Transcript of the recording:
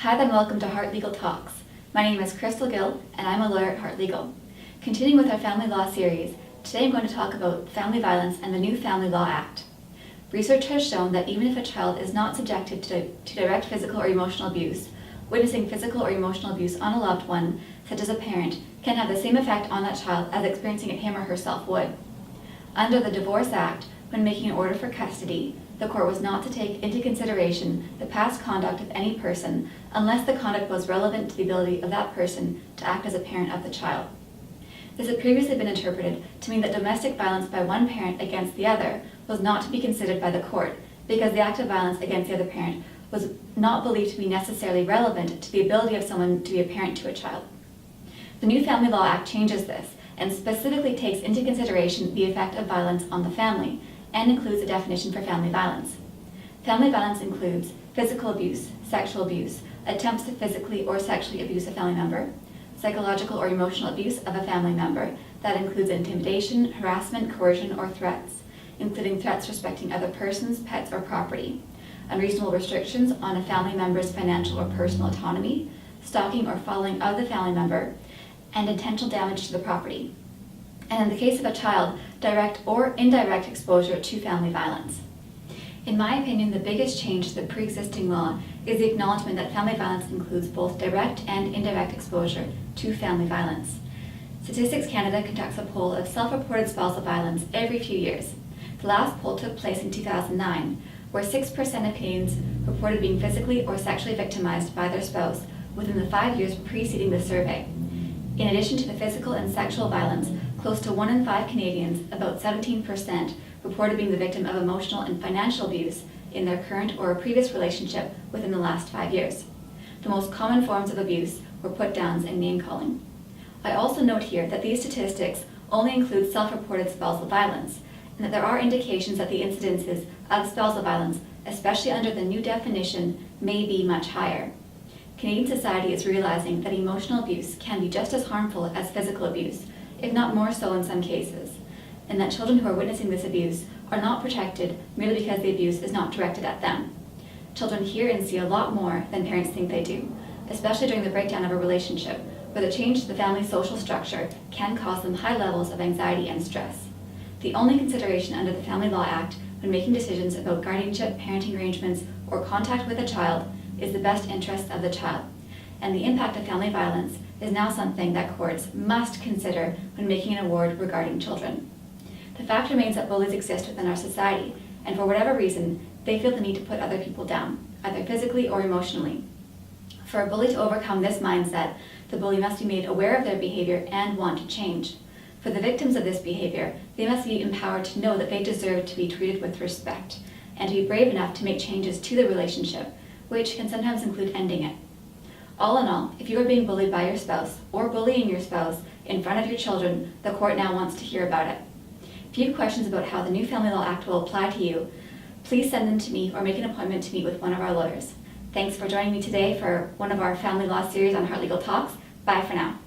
Hi and welcome to Hart Legal Talks. My name is Krystle Gill and I'm a lawyer at Hart Legal. Continuing with our family law series, today I'm going to talk about family violence and the new Family Law Act. Research has shown that even if a child is not subjected to direct physical or emotional abuse, witnessing physical or emotional abuse on a loved one, such as a parent, can have the same effect on that child as experiencing it him or herself would. Under the Divorce Act, when making an order for custody, the court was not to take into consideration the past conduct of any person unless the conduct was relevant to the ability of that person to act as a parent of the child. This had previously been interpreted to mean that domestic violence by one parent against the other was not to be considered by the court because the act of violence against the other parent was not believed to be necessarily relevant to the ability of someone to be a parent to a child. The new Family Law Act changes this and specifically takes into consideration the effect of violence on the family and includes a definition for family violence. Family violence includes physical abuse, sexual abuse, attempts to physically or sexually abuse a family member, psychological or emotional abuse of a family member that includes intimidation, harassment, coercion, or threats, including threats respecting other persons, pets, or property, unreasonable restrictions on a family member's financial or personal autonomy, stalking or following of the family member, and intentional damage to the property. And in the case of a child, direct or indirect exposure to family violence. In my opinion, the biggest change to the pre-existing law is the acknowledgement that family violence includes both direct and indirect exposure to family violence. Statistics Canada conducts a poll of self-reported spousal violence every few years. The last poll took place in 2009, where 6% of Canadians reported being physically or sexually victimized by their spouse within the 5 years preceding the survey. In addition to the physical and sexual violence, close to 1 in 5 Canadians, about 17%, reported being the victim of emotional and financial abuse in their current or previous relationship within the last 5 years. The most common forms of abuse were put-downs and name-calling. I also note here that these statistics only include self-reported spousal violence, and that there are indications that the incidences of spousal violence, especially under the new definition, may be much higher. Canadian society is realizing that emotional abuse can be just as harmful as physical abuse, if not more so in some cases, and that children who are witnessing this abuse are not protected merely because the abuse is not directed at them. Children hear and see a lot more than parents think they do, especially during the breakdown of a relationship, where the change to the family's social structure can cause them high levels of anxiety and stress. The only consideration under the Family Law Act when making decisions about guardianship, parenting arrangements, or contact with a child is the best interest of the child, and the impact of family violence is now something that courts must consider when making an award regarding children. The fact remains that bullies exist within our society, and for whatever reason, they feel the need to put other people down, either physically or emotionally. For a bully to overcome this mindset, the bully must be made aware of their behavior and want to change. For the victims of this behavior, they must be empowered to know that they deserve to be treated with respect, and to be brave enough to make changes to the relationship, which can sometimes include ending it. All in all, if you are being bullied by your spouse or bullying your spouse in front of your children, the court now wants to hear about it. If you have questions about how the new Family Law Act will apply to you, please send them to me or make an appointment to meet with one of our lawyers. Thanks for joining me today for one of our Family Law series on Hart Legal Talks. Bye for now.